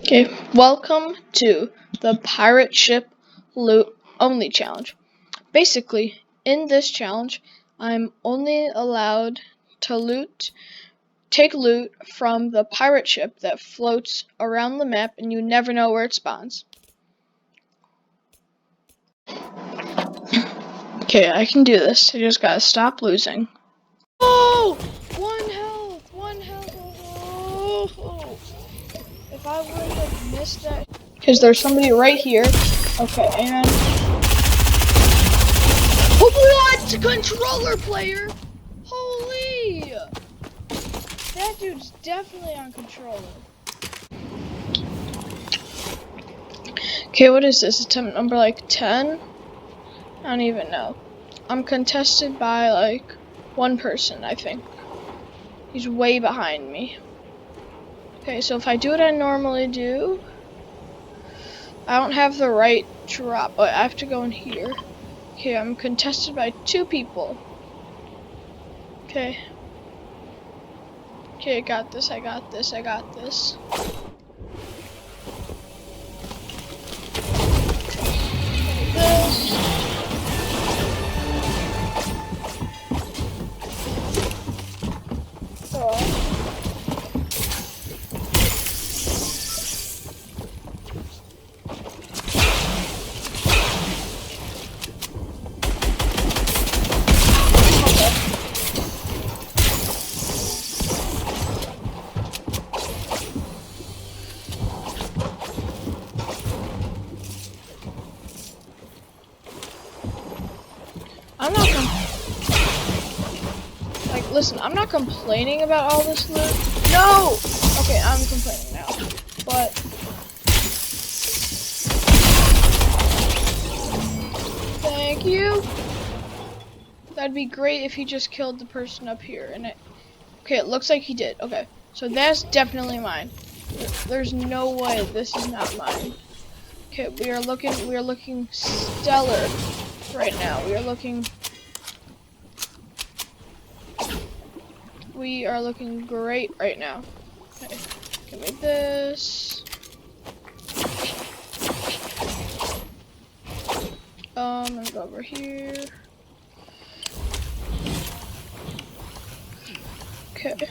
Okay, welcome to the pirate ship loot only challenge. Basically, in this challenge, I'm only allowed to take loot from the pirate ship that floats around the map and you never know where it spawns. Okay, I can do this. I just gotta stop losing. Oh! One health! Oh. If I would have missed that, because there's somebody right here. Okay, and what? Controller player? Holy! That dude's definitely on controller. Okay, what is this? Attempt number like 10? I don't even know. I'm contested by like one person, I think. He's way behind me. Okay, so if I do what I normally do, I don't have the right drop, but I have to go in here. Okay, I'm contested by 2 people. Okay. Okay, I got this. I'm not listen, I'm not complaining about all this loot. No! Okay, I'm complaining now. But thank you. That'd be great if he just killed the person up here and okay, it looks like he did. Okay. So that's definitely mine. There's no way this is not mine. Okay, we are looking stellar right now. We are looking great right now. Okay, give me this. I'm gonna go over here. Okay.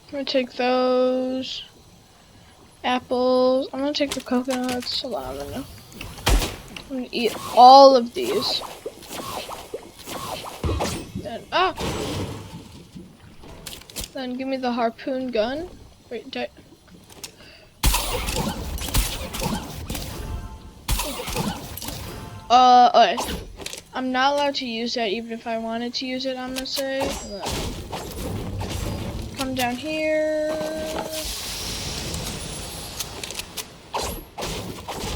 I'm gonna take those apples. I'm gonna take the coconuts. Hold on, I'm gonna eat all of these. Then give me the harpoon gun. Wait, okay. I'm not allowed to use that even if I wanted to use it, I'm gonna say. Come down here.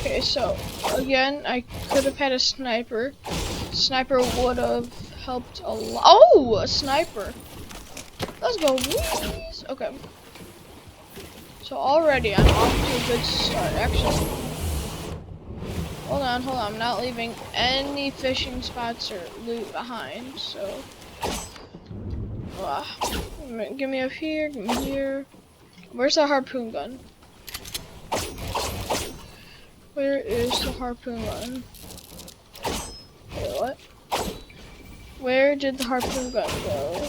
Okay, so again, I could have had a sniper. Sniper would have helped a lot. Oh, a sniper. Let's go, please. Okay. So already I'm off to a good start. Actually, hold on. I'm not leaving any fishing spots or loot behind. So, give me up here. Give me here. Where's the harpoon gun? Where is the harpoon gun? Wait, what? Where did the harpoon gun go?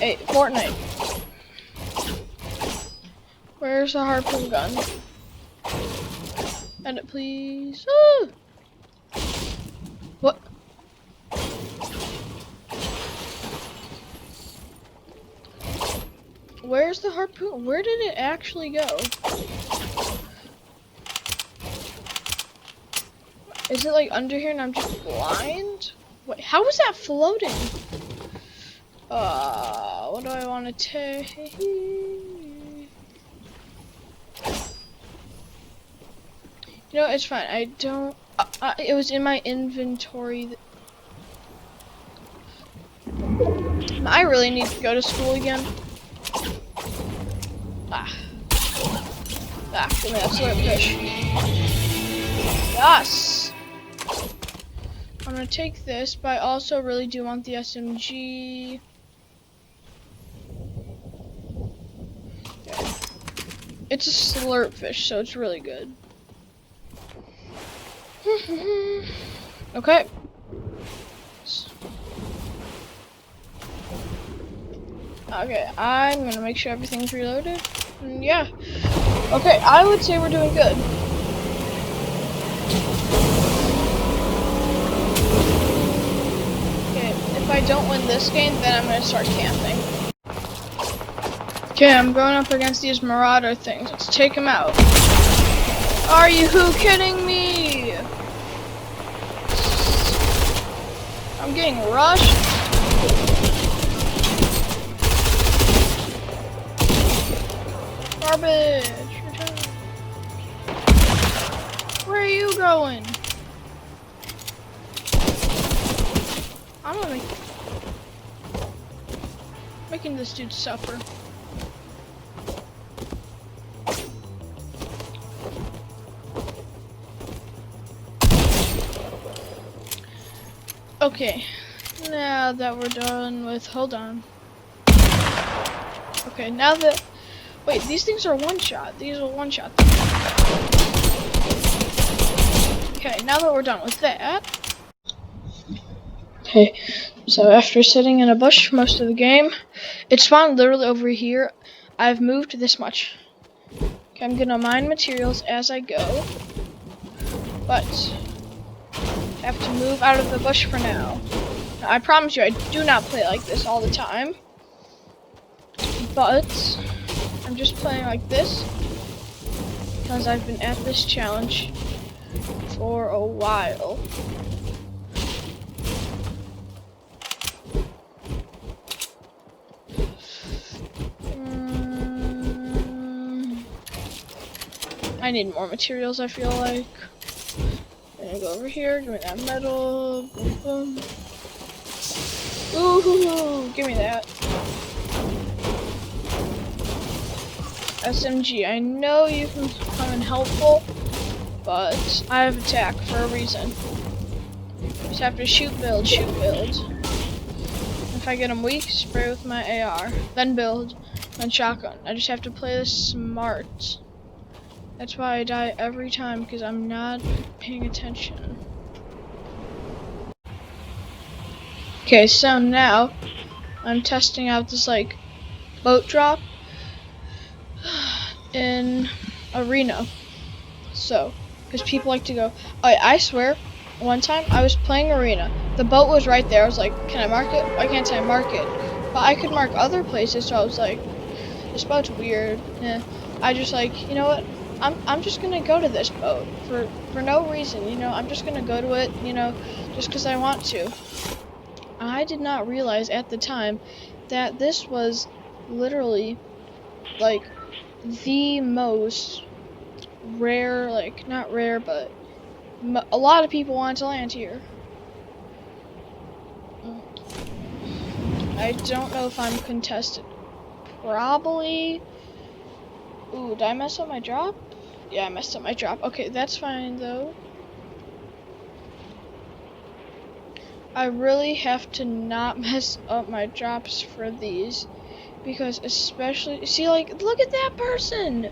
Hey, Fortnite. Where's the harpoon gun? End it, please. Ah! What? Where's the harpoon? Where did it actually go? Is it like under here and I'm just blind? Wait, how is that floating? What do I want to take? You know, it's fine. I don't. It was in my inventory. I really need to go to school again. Give me that slurp fish. Yes. I'm gonna take this, but I also really do want the SMG. Okay. It's a slurp fish, so it's really good. Okay. Okay, I'm gonna make sure everything's reloaded. And yeah. Okay, I would say we're doing good. Okay, if I don't win this game, then I'm gonna start camping. Okay, I'm going up against these Marauder things. Let's take them out. Are you kidding me? I'm getting rushed. Garbage. Where are you going? I'm gonna making this dude suffer. Okay, now that we're done with, hold on. Okay, now that, wait, these things are one shot. These are one shot. Okay, now that we're done with that. Okay, so after sitting in a bush most of the game, it spawned literally over here. I've moved this much. Okay, I'm gonna mine materials as I go, but I have to move out of the bush for now. I promise you, I do not play like this all the time, but I'm just playing like this because I've been at this challenge for a while. I need more materials, I feel like. I'm gonna go over here, give me that metal. Boom, boom. Ooh, give me that. SMG, I know you can come in helpful, but I have attack for a reason. Just have to shoot, build, If I get them weak, spray with my AR, then build, then shotgun. I just have to play this smart. That's why I die every time, because I'm not paying attention. Okay, so now I'm testing out this like boat drop in arena. So, because people like to go, I swear, one time I was playing arena. The boat was right there. I was like, can I mark it? Why can't I mark it? But I could mark other places, so I was like, this boat's weird. I just like, you know what? I'm just gonna go to this boat for no reason, you know. I'm just gonna go to it, you know, just because I want to. I did not realize at the time that this was literally like the most rare, like not rare, but a lot of people want to land here. I don't know if I'm contested. Probably. Ooh, did I mess up my drop? Yeah, I messed up my drop. Okay, that's fine though. I really have to not mess up my drops for these, because especially, see, like, look at that person.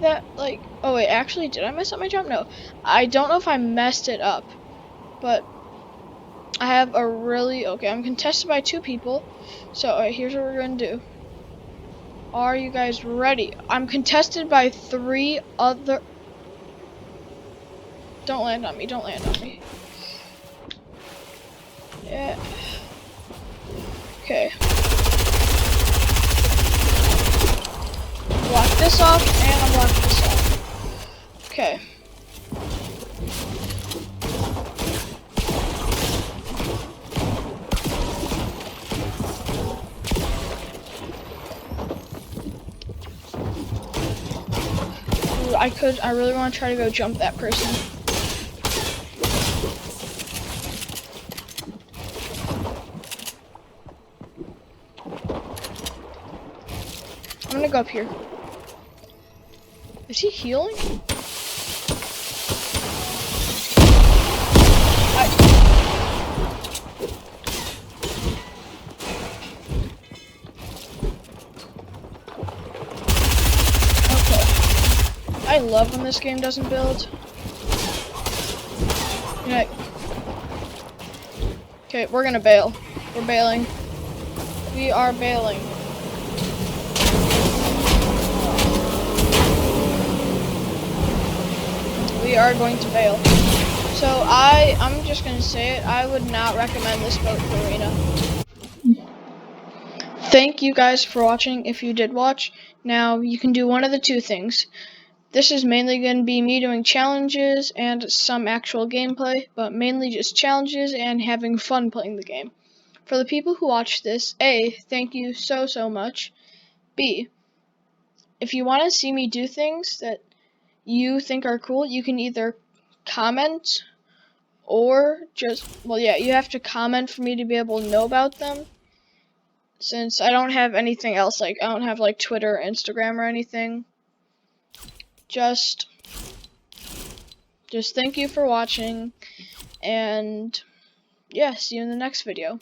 That, like, oh wait, actually, did I mess up my drop? No, I don't know if I messed it up, but I have a really, okay, I'm contested by 2 people, so alright, here's what we're gonna do. Are you guys ready? I'm contested by 3 other, don't land on me, don't land on me. Yeah. Okay. Block this off, and I'll block this off. Okay. Ooh, I really want to try to go jump that person. I'm gonna go up here. Is he healing? love when this game doesn't build. Okay, we're gonna bail. We're bailing. We are bailing. We are going to bail. So I'm just gonna say it, I would not recommend this boat for Arena. Thank you guys for watching if you did watch. Now you can do one of the two things. This is mainly going to be me doing challenges and some actual gameplay, but mainly just challenges and having fun playing the game. For the people who watch this, A, thank you so much. B, if you want to see me do things that you think are cool, you can either comment or just, well, yeah, you have to comment for me to be able to know about them. Since I don't have anything else, like I don't have like Twitter or Instagram or anything. Just thank you for watching, and yeah, see you in the next video.